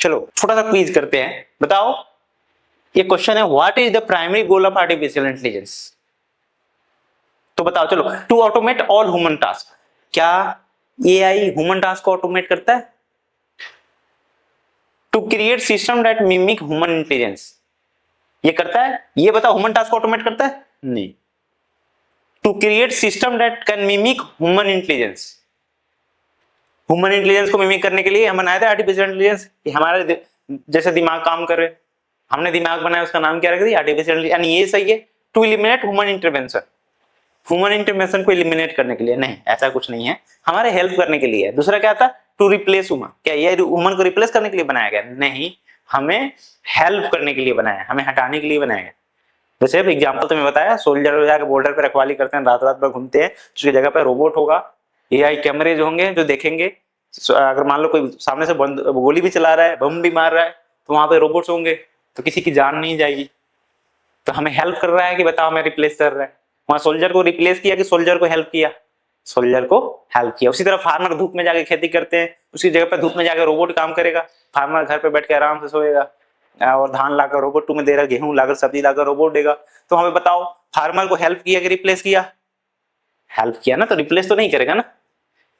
चलो थोड़ा सा क्विज करते हैं, बताओ ये क्वेश्चन है what is the primary goal of artificial intelligence. तो बताओ चलो, to automate all human task. क्या एआई ह्यूमन टास्क को ऑटोमेट करता है? To create system that mimic human intelligence, ये करता है? ये बताओ ह्यूमन टास्क को ऑटोमेट करता है? नहीं। To create system that can mimic human intelligence, human intelligence को मिमिक करने के लिए हम बनाए थे आर्टिफिशियल इंटेलिजेंस, कि हमारे जैसे दिमाग काम कर रहे, हमने दिमाग बनाया, उसका नाम क्या रख दिया? आर्टिफिशियल। यानी ये सही है, to eliminate human intervention, human intervention को एलिमिनेट करने के लिए नहीं, ऐसा कुछ नहीं है, हमारे हेल्प करने के लिए है। दूसरा क्या था? टू रिप्लेस ह्यूमन, क्या ये ह्यूमन को रिप्लेस करने के लिए बनाया गया? नहीं, हमें हेल्प करने के लिए बनाया, हमें हटाने के लिए बनाया गया। जैसे एग्जाम्पल तुम्हें बताया, सोल्जर जाकर बॉर्डर पे रखवाली करते हैं, रात रात भर घूमते हैं, उसकी जगह पे रोबोट होगा, एआई कैमरे जो होंगे जो देखेंगे, अगर मान लो कोई सामने से गोली भी चला रहा है, बम भी मार रहा है, तो वहां पे रोबोट्स होंगे, तो किसी की जान नहीं जाएगी। तो हमें हेल्प कर रहा है कि बताओ हमें रिप्लेस कर रहा है। वहां सोल्जर को रिप्लेस किया कि सोल्जर को हेल्प किया? सोल्जर को हेल्प किया। उसी तरह फार्मर धूप में जाके खेती करते हैं, उसकी जगह पर धूप में जाकर रोबोट काम करेगा, फार्मर घर पे बैठ के आराम से सोएगा, और धान लाकर रोबोट तुम्हें दे रहा, गेहूं लाकर सब्जी लाकर रोबोट देगा। तो हमें बताओ फार्मर को हेल्प किया कि रिप्लेस किया? हेल्प किया ना, तो रिप्लेस तो नहीं करेगा ना।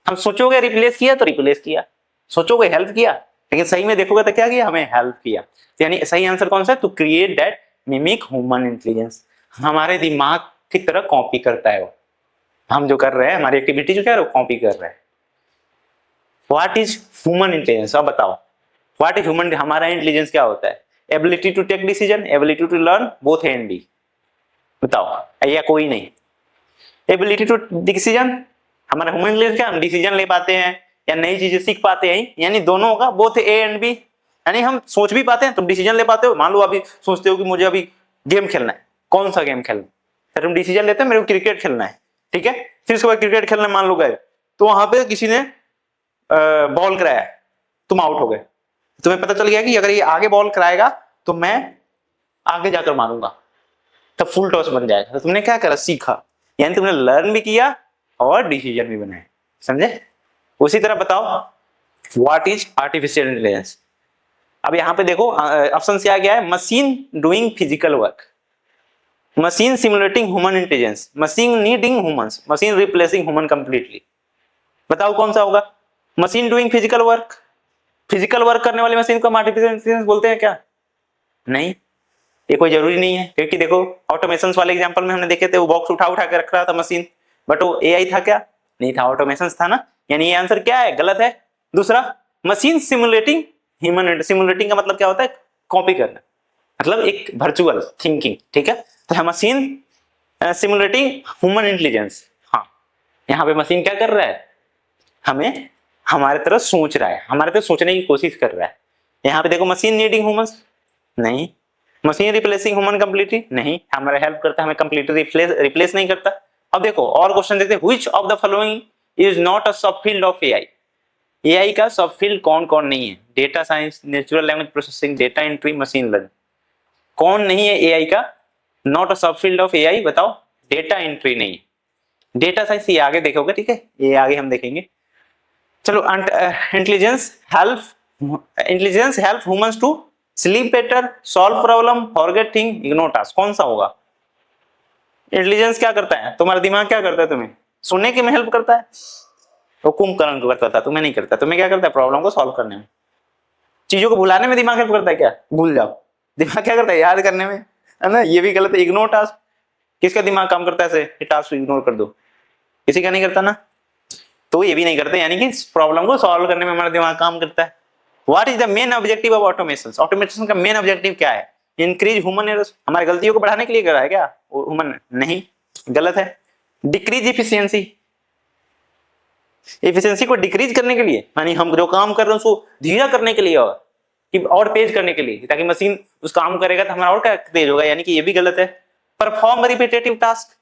हम सोचोगे रिप्लेस किया तो रिप्लेस किया, सोचोगे हेल्प किया, लेकिन सही में देखोगे तो क्या किया? हमें हेल्प किया। यानी सही आंसर कौन सा है? To create that mimic human intelligence, हमारे दिमाग की तरह कॉपी करता है वो, हम जो कर रहे हैं, हमारी एक्टिविटी जो क्या है वो कॉपी कर रहे हैं। What is human intelligence? अब बताओ व्हाट इज ह्यूमन, हमारा इंटेलिजेंस क्या होता है? Ability to take decision, ability to learn, both A and B. बताओ, या कोई नहीं? एबिलिटी टू डिसीजन, हमारा ह्यूमन इंटेलिजेंस क्या, हम डिसीजन ले पाते हैं या नई चीजें सीख पाते हैं, यानी दोनों होगा, बोथ ए एंड बी। यानी हम सोच भी पाते हैं, तुम डिसीजन ले पाते हो। मान लो अभी सोचते हो कि मुझे अभी गेम खेलना है, कौन सा गेम खेलना है, तो तुम डिसीजन लेते हो मेरे को क्रिकेट खेलना है, ठीक है। फिर उसके बाद क्रिकेट खेलने मान लो गए, तो वहां पे किसी ने बॉल कराया, तुम आउट हो गए, तुम्हें पता चल गया कि अगर ये आगे बॉल कराएगा तो मैं आगे जाकर मारूंगा, तब फुल टॉस बन जाएगा। तो तुमने क्या करा? सीखा, यानी तुमने लर्न भी किया और डिसीजन भी बनाए, समझे? उसी तरह बताओ व्हाट इज आर्टिफिशियल इंटेलिजेंस। अब यहां पे देखो ऑप्शन क्या गया है? Machine doing physical work, machine simulating human intelligence, machine needing humans, machine replacing human completely. बताओ कौन सा होगा? Machine doing physical work, physical work करने वाली मशीन को हम आर्टिफिशियल इंटेलिजेंस बोलते हैं क्या? नहीं, ये कोई जरूरी नहीं है, क्योंकि देखो ऑटोमेशन वाले एग्जांपल में हमने देखे थे, वो बॉक्स उठा उठा के रख रहा था मशीन, बट वो एआई था क्या? नहीं था, ऑटोमेशन था ना। यानी ये आंसर क्या है? गलत है। दूसरा, मशीन सिमुलेटिंग ह्यूमन, सिमुलेटिंग का मतलब क्या होता है? कॉपी करना, मतलब एक वर्चुअल थिंकिंग, ठीक है। तो मशीन सिमुलेटिंग ह्यूमन इंटेलिजेंस, हाँ, यहाँ पे मशीन क्या कर रहा है? हमें हमारे तरह सोच रहा है, हमारे तरह सोचने की कोशिश कर रहा है। यहाँ पे देखो मशीन नीडिंग ह्यूमंस, नहीं। मशीन रिप्लेसिंग ह्यूमन कंप्लीटली, नहीं, हमारा हेल्प करता है, हमें कंप्लीटली रिप्लेस नहीं करता। अब देखो और क्वेश्चन देखते हैं, which of the following is not a सब फील्ड ऑफ एआई। एआई का सब फील्ड कौन कौन नहीं है? Data science, natural language processing, data entry, machine learning. कौन नहीं है एआई का? नॉट अ सब फील्ड ऑफ एआई, बताओ। डेटा एंट्री नहीं है, डेटा साइंस ये आगे देखोगे, ठीक है, ये आगे हम देखेंगे। चलो, intelligence help humans to sleep better, solve problem, forget thing, ignore task. कौन सा होगा? इंटेलिजेंस क्या करता है? तुम्हारा दिमाग क्या करता है? तुम्हें सुनने के में हेल्प करता है, वो कुंभकर्ण को करता था, तुम्हें नहीं करता। तुम्हें क्या करता है? प्रॉब्लम को सॉल्व करने में, चीजों को भुलाने में दिमाग हेल्प करता है क्या? भूल जाओ। दिमाग क्या करता है? याद करने में, है ना। ये भी गलत है। इग्नोर टास्क, किसका दिमाग काम करता है ऐसे? ये टास्क को इग्नोर कर दो, किसी का नहीं करता ना, तो ये भी नहीं करते। यानी कि प्रॉब्लम को सॉल्व करने में हमारा दिमाग काम करता है। What is the main objective of automation? Automation का मेन ऑब्जेक्टिव क्या है? इंक्रीज ह्यूमन एरर्स, हमारी गलतियों को बढ़ाने के लिए करा है क्या? ह्यूमन नहीं, गलत है। डिक्रीज इफिशियंसी, इफिशियंसी को डिक्रीज करने के लिए, यानी हम जो काम कर रहे हैं उसको धीरा करने के लिए और तेज करने के लिए, ताकि मशीन उस काम करेगा तो हमारा और क्या तेज होगा, यानी कि ये भी गलत है। परफॉर्म रिपीटेटिव टास्क,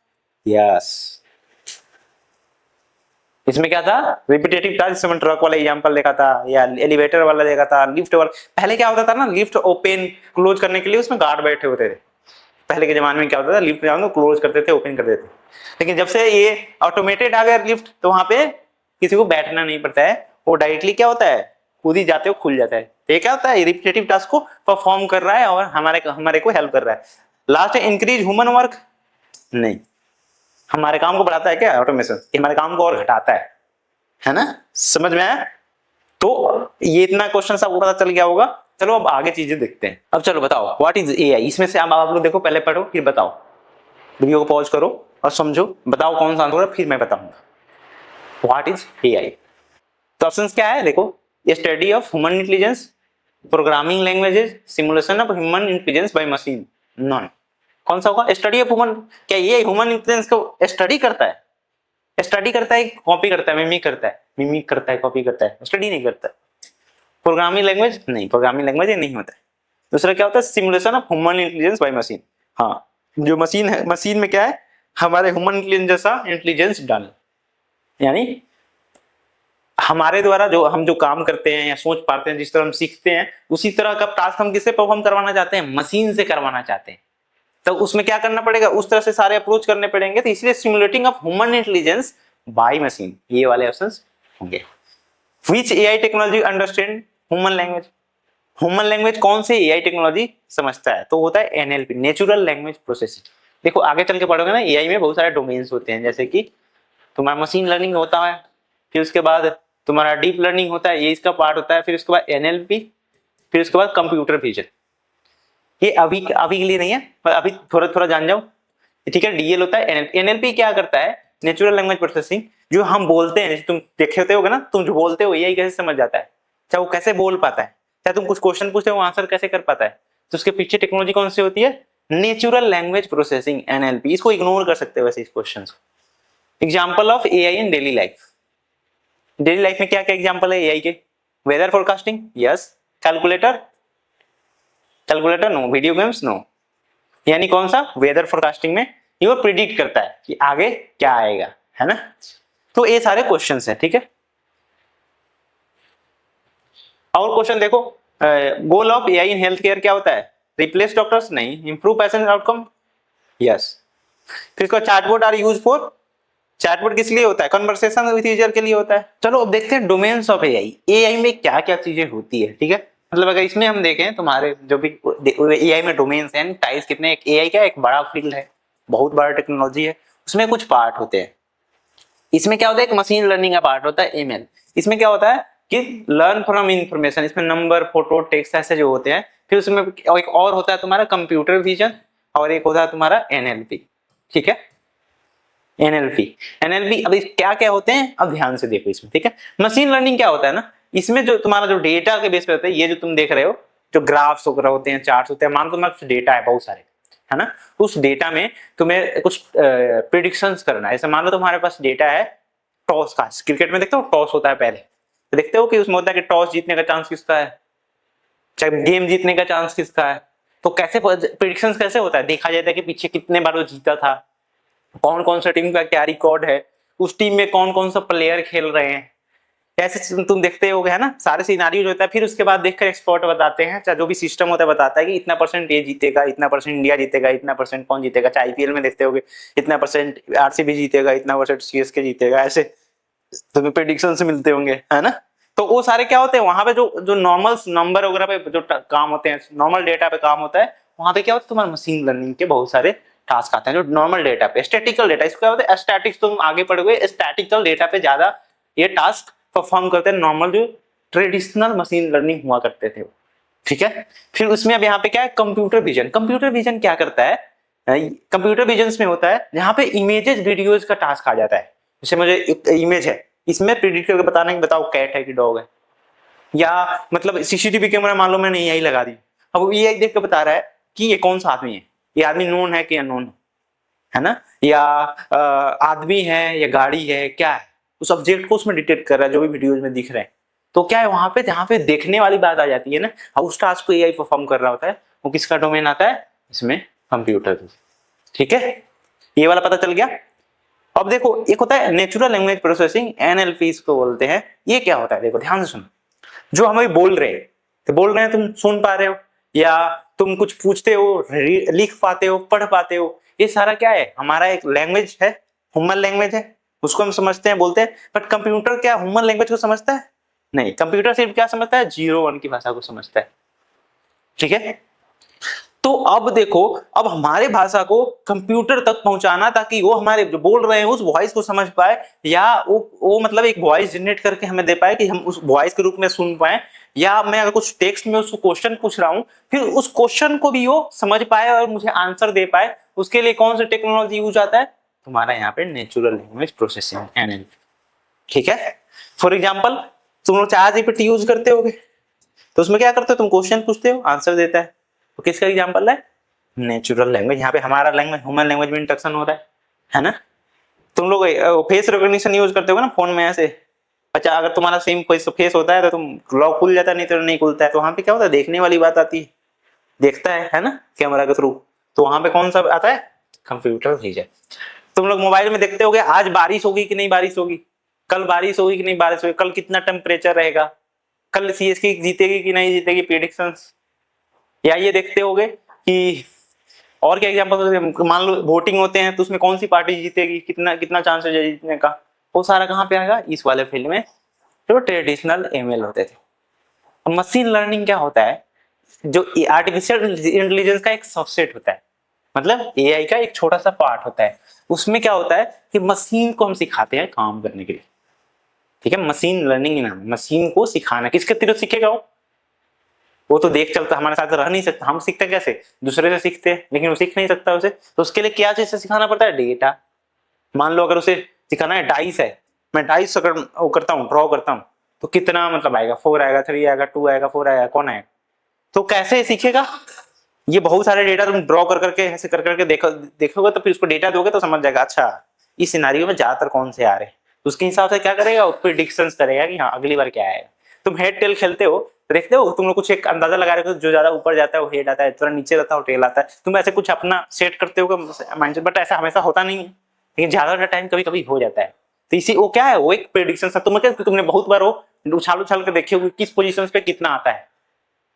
यस, इसमें क्या था? Repetitive task. जैसे मैंने ट्रक वाला एग्जांपल देखा था, या एलिवेटर वाला देखा था, लिफ्ट वाला। पहले क्या होता था ना, लिफ्ट ओपन क्लोज करने के लिए उसमें गार्ड बैठे होते थे। पहले के जमाने में क्या होता था, लिफ्ट क्लोज करते थे, ओपन कर देते थे। लेकिन जब से ये ऑटोमेटेड आ गया लिफ्ट, तो वहां पे किसी को बैठना नहीं पड़ता है, वो डायरेक्टली क्या होता है, खुद ही जाते हो खुल जाता है। ये क्या होता है, रिपीटेटिव टास्क को परफॉर्म कर रहा है और हमारे को हेल्प कर रहा है। लास्ट है इंक्रीज ह्यूमन वर्क, नहीं, हमारे काम को बढ़ाता है क्या ऑटोमेशन, हमारे काम को और घटाता है ना, समझ में आया। तो ये इतना क्वेश्चन आपको पता चल गया होगा। चलो अब आगे चीजें देखते हैं। अब चलो बताओ व्हाट इज एआई, इसमें से आप लोग देखो, पहले पढ़ो फिर बताओ, वीडियो को पॉज करो और समझो, बताओ कौन सा आंसर है, फिर मैं बताऊंगा व्हाट इज एआई। तो ऑप्शंस क्या है देखो, study of human intelligence, programming languages, simulation of human intelligence by machine, non. कौन सा होगा, स्टडी ऑफ ह्यूमन, क्या ये ह्यूमन इंटेलिजेंस को स्टडी करता है, स्टडी करता है, कॉपी करता है, मिमिक करता है, मिमिक करता है, कॉपी करता है, स्टडी नहीं करता। प्रोग्रामिंग लैंग्वेज, नहीं, प्रोग्रामिंग लैंग्वेज नहीं होता है। दूसरा क्या होता है, simulation of human intelligence by machine, हाँ, जो मशीन है, मशीन में क्या है, हमारे ह्यूमन इंटेलिजेंस जैसा इंटेलिजेंस डाल, यानी हमारे द्वारा जो हम जो काम करते हैं या सोच पाते हैं, जिस तरह हम सीखते हैं, उसी तरह का टास्क हम किससे परफॉर्म करवाना चाहते हैं, मशीन से करवाना चाहते हैं। तो उसमें क्या करना पड़ेगा, उस तरह से सारे अप्रोच करने पड़ेंगे। तो इसलिए simulating of human intelligence by machine, ये वाले ऑप्शंस होंगे। Which AI technology understand human language, human language कौन से एआई टेक्नोलॉजी समझता है, तो होता है एनएलपी, नेचुरल लैंग्वेज प्रोसेसिंग। देखो आगे चल के पढ़ोगे ना, एआई में बहुत सारे डोमेन्स होते हैं, जैसे कि तुम्हारा मशीन लर्निंग होता है, फिर उसके बाद तुम्हारा डीप लर्निंग होता है, ये इसका पार्ट होता है, फिर उसके बाद एनएलपी, फिर उसके बाद कंप्यूटर विजन। ये अभी के लिए नहीं है, पर अभी थोड़ा थोड़ा जान जाओ, ठीक है। डीएल होता है, एनएलपी क्या करता है, नेचुरल लैंग्वेज प्रोसेसिंग, जो हम बोलते हैं, तुम देखे होते होगे ना, तुम जो बोलते हो यही कैसे समझ जाता है, चाहे वो कैसे बोल पाता है, चाहे तुम कुछ क्वेश्चन पूछते हो आंसर कैसे कर पाता है, तो उसके पीछे टेक्नोलॉजी कौन सी होती है, नेचुरल लैंग्वेज प्रोसेसिंग, एनएलपी। इसको इग्नोर कर सकते हो वैसे इस क्वेश्चन को। Example of AI in daily life, daily life में क्या क्या एग्जांपल है एआई के, weather forecasting, yes, calculator, calculator no, video games no, यानी कौन सा, वेदर फोरकास्टिंग में ये प्रिडिक्ट करता है कि आगे क्या आएगा, है ना। तो ये सारे क्वेश्चंस हैं, ठीक है। और क्वेश्चन देखो, goal of AI in health care क्या होता है, रिप्लेस डॉक्टर्स, नहीं, इंप्रूव पेशेंट आउटकम, यस। फिर इसका chatbot are use for, chatbot किस लिए होता है, कन्वर्सेशन विद यूजर के लिए होता है। चलो अब देखते हैं डोमेन्स ऑफ एआई, एआई में क्या क्या चीजें होती है, ठीक है। मतलब अगर इसमें हम देखें तुम्हारे जो भी एआई में डोमेन्स हैं, टाइप्स कितने, एक एआई क्या एक बड़ा फील्ड है, बहुत बड़ा टेक्नोलॉजी है, उसमें कुछ पार्ट होते हैं। इसमें क्या होता है, एक मशीन लर्निंग का पार्ट होता है एमएल। इसमें क्या होता है कि लर्न फ्रॉम इंफॉर्मेशन, इसमें नंबर, फोटो, टेक्स्ट ऐसे जो होते हैं। फिर उसमें एक और होता है तुम्हारा कंप्यूटर विजन, और एक होता है तुम्हारा एनएलपी, ठीक है। एनएलपी अब क्या क्या होते हैं, अब ध्यान से देखो इसमें, ठीक है। मशीन लर्निंग क्या होता है ना, इसमें जो तुम्हारा जो डेटा के बेस पे होता है, ये जो तुम देख रहे हो, जो ग्राफ्स वगैरह होते हैं, चार्ट्स होते हैं, मान लो तुम्हारे पास डेटा है बहुत सारे, है ना, उस डेटा में तुम्हें कुछ प्रिडिक्शंस करना है। ऐसे मान लो तुम्हारे पास डेटा है टॉस का, क्रिकेट में देखते हो टॉस होता है पहले, तो देखते हो कि उसमें होता है कि टॉस जीतने का चांस किसका है, चाहे गेम जीतने का चांस किसका है। तो कैसे प्रिडिक्शंस कैसे होता है, देखा जाता है कि पीछे कितने बार वो जीता था, कौन कौन सा टीम का क्या रिकॉर्ड है, उस टीम में कौन कौन सा प्लेयर खेल रहे हैं, ऐसे तुम देखते हो, है ना, सारे सिनारियो जो होता है। फिर उसके बाद देखकर एक्सपर्ट बताते हैं, चाहे जो भी सिस्टम होता है बताता है कि इतना परसेंट ये जीतेगा, इतना परसेंट इंडिया जीतेगा, इतना परसेंट कौन जीतेगा, चाहे आईपीएल में देखते होगे इतना परसेंट आरसीबी जीतेगा, इतना परसेंट सीएसके जीतेगा, ऐसे तुम्हें प्रेडिक्शन से मिलते होंगे, है ना। तो वो सारे क्या होते हैं, वहां पे जो नॉर्मल नंबर वगैरह पे जो काम होते हैं, नॉर्मल डेटा पे काम होता है, वहां पे क्या होता है तुम्हारे मशीन लर्निंग के बहुत सारे टास्क आते हैं जो नॉर्मल डेटा पे, स्टैटिकल डेटा, इसको क्या होता है स्टैटिक्स, तुम आगे पढ़ोगे, स्टैटिकल डेटा पे ज्यादा ये टास्क परफॉर्म करते हैं, नॉर्मल जो ट्रेडिशनल मशीन लर्निंग हुआ करते थे, ठीक है। फिर उसमें अब यहाँ पे क्या है, कंप्यूटर विजन। कंप्यूटर विजन क्या करता है, कंप्यूटर विजन में होता है जहाँ पे इमेजेस वीडियोज का टास्क आ जाता है। जैसे मुझे इमेज है, इसमें प्रिडिक्ट करके बताना कि बताओ कैट है कि डॉग है, या मतलब सीसीटीवी कैमरा मान लो मैंने यही लगा दी, अब ये देख के बता रहा है कि ये कौन सा आदमी है, ये आदमी नोन है कि अननोन है ना, या आदमी है या गाड़ी है, क्या है, उस ऑब्जेक्ट को उसमें डिटेक्ट कर रहा है जो भी वीडियोज में दिख रहे हैं। तो क्या है वहां पे जहाँ पे देखने वाली बात आ जाती है ना, उस टास्क को एआई परफॉर्म कर रहा होता है, वो किसका डोमेन आता है, इसमें कंप्यूटर, ठीक है। ये वाला पता चल गया। अब देखो एक होता है नेचुरल लैंग्वेज प्रोसेसिंग, एनएलपी इसको बोलते हैं। ये क्या होता है, देखो ध्यान से सुनो, जो हम अभी बोल रहे हैं, तो बोल रहे हैं, तुम सुन पा रहे हो या तुम कुछ पूछते हो, लिख पाते हो, पढ़ पाते हो, ये सारा क्या है, हमारा एक लैंग्वेज है, ह्यूमन लैंग्वेज है, उसको हम समझते हैं, बोलते हैं। बट कंप्यूटर क्या ह्यूमन लैंग्वेज को समझता है, नहीं, कंप्यूटर सिर्फ क्या समझता है, 0-1 की भाषा को समझता है। ठीक है, तो अब देखो, अब हमारे भाषा को कंप्यूटर तक पहुंचाना ताकि वो हमारे जो बोल रहे हैं उस वॉइस को समझ पाए, या वो मतलब एक वॉइस जनरेट करके हमें दे पाए कि हम उस वॉइस के रूप में सुन पाए, या मैं अगर कुछ टेक्स्ट में उसको क्वेश्चन पूछ रहा हूं फिर उस क्वेश्चन को भी वो समझ पाए और मुझे आंसर दे पाए, उसके लिए कौन सा टेक्नोलॉजी यूज आता है, तुम्हारा यहाँ पे नेचुरल लैंग्वेज प्रोसेसिंग, NLP। ठीक है, फॉर एग्जाम्पल तुम लोग ChatGPT यूज करते होगे, तो उसमें क्या करते हो, तुम क्वेश्चन पूछते हो, आंसर देता है, तो किसका एग्जाम्पल है, नेचुरल लैंग्वेज। यहाँ पे हमारा लैंग्वेज, ह्यूमन लैंग्वेज में इंटरेक्शन हो रहा है ना। तुम लोग फेस रिकॉग्निशन यूज करते हो ना फोन में ऐसे, अच्छा अगर तुम्हारा सेम कोई फेस होता है तो तुम लॉक खुल जाता है, नहीं तो नहीं खुलता है, तो वहां पे क्या होता है, देखने वाली बात आती है, देखता है ना, कैमरा के थ्रू, तो वहां पे कौन सा आता है, कंप्यूटर भेजा। तुम लोग मोबाइल में देखते होगे आज बारिश होगी कि नहीं बारिश होगी, कल बारिश होगी कि नहीं बारिश होगी, कल कितना टेम्परेचर रहेगा, कल CSK जीतेगी कि नहीं जीतेगी, प्रेडिक्शंस। या ये देखते होगे कि और क्या एग्जांपल, मान लो वोटिंग होते हैं तो उसमें कौन सी पार्टी जीतेगी, कितना कितना चांस है जीतने का, वो सारा कहाँ पे आएगा, इस वाले फील्ड में जो ट्रेडिशनल ML होते थे। अब मशीन लर्निंग क्या होता है, जो आर्टिफिशियल इंटेलिजेंस का एक सबसेट होता है, मतलब AI का एक छोटा सा पार्ट होता है। उसमें क्या होता है कि मशीन को हम सिखाते हैं काम करने के लिए। ठीक है, मशीन लर्निंग नाम, मशीन को सिखाना, किसके थ्रू सीखेगा वो तो देख चलता, हमारे साथ रह नहीं सकता, हम सीखते कैसे, दूसरे से सीखते हैं, लेकिन वो सीख नहीं सकता उसे, तो उसके लिए क्या चीज से सिखाना पड़ता है, डेटा। मान लो अगर उसे सिखाना है डाइस है, मैं डाइस अगर वो करता हूँ, ड्रॉ करता हूँ, तो कितना मतलब आएगा, 4 आएगा, 3 आएगा, 2 आएगा, 4 आएगा, कौन आएगा, तो कैसे सीखेगा, ये बहुत सारे डेटा तुम ड्रॉ कर करके ऐसे कर करके देखोगे तो फिर उसको डेटा दोगे तो समझ जाएगा, अच्छा इस सिनेरियो में ज्यादातर कौन से आ रहे हैं, तो उसके हिसाब से क्या करेगा, प्रेडिक्शंस करेगा कि हाँ अगली बार क्या आएगा। तुम हेड टेल खेलते हो तो देखते हो, तुम लोग कुछ एक अंदाजा लगा रहे हो, जो ज्यादा ऊपर जाता है वो हेड आता है, थोड़ा नीचे रहता है वो टेल आता है, तुम ऐसे कुछ अपना सेट करते हो माइंडसेट, बट ऐसा हमेशा होता नहीं है, लेकिन ज्यादा टाइम कभी कभी हो जाता है। तो इसी वो क्या है, वो एक प्रेडिक्शन है, तुमने बहुत बार वो उछाल उछाल कर देखे हो किस पोजीशन पे कितना आता है,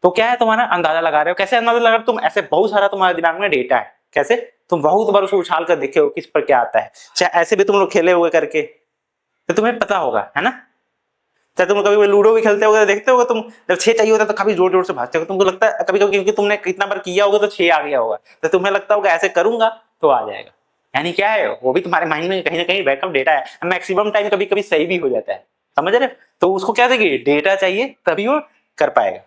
तो क्या है तुम्हारा अंदाजा लगा रहे हो, कैसे अंदाजा लगा रहे हो, तुम ऐसे बहुत सारा तुम्हारे दिमाग में डेटा है, कैसे, तुम बहुत बार उसको उछाल कर देखे हो किस पर क्या आता है, चाहे ऐसे भी तुम लोग खेले हुए करके तो तुम्हें पता होगा, है ना। चाहे तुम कभी लूडो भी खेलते होगे, देखते होगे तुम जब 6 चाहिए होता है तो काफी जोर जोर से भागते हो, तुमको लगता है कभी कभी क्योंकि तुमने कितना बार किया होगा तो 6 आ गया होगा, तो तुम्हें लगता होगा ऐसे करूंगा तो आ जाएगा, यानी क्या है, वो भी तुम्हारे माइंड में कहीं ना कहीं बैकअप डेटा है, मैक्सिमम टाइम कभी कभी सही भी हो जाता है, समझ रहे, तो उसको क्या चाहिए, डेटा चाहिए, तभी वो कर पाएगा।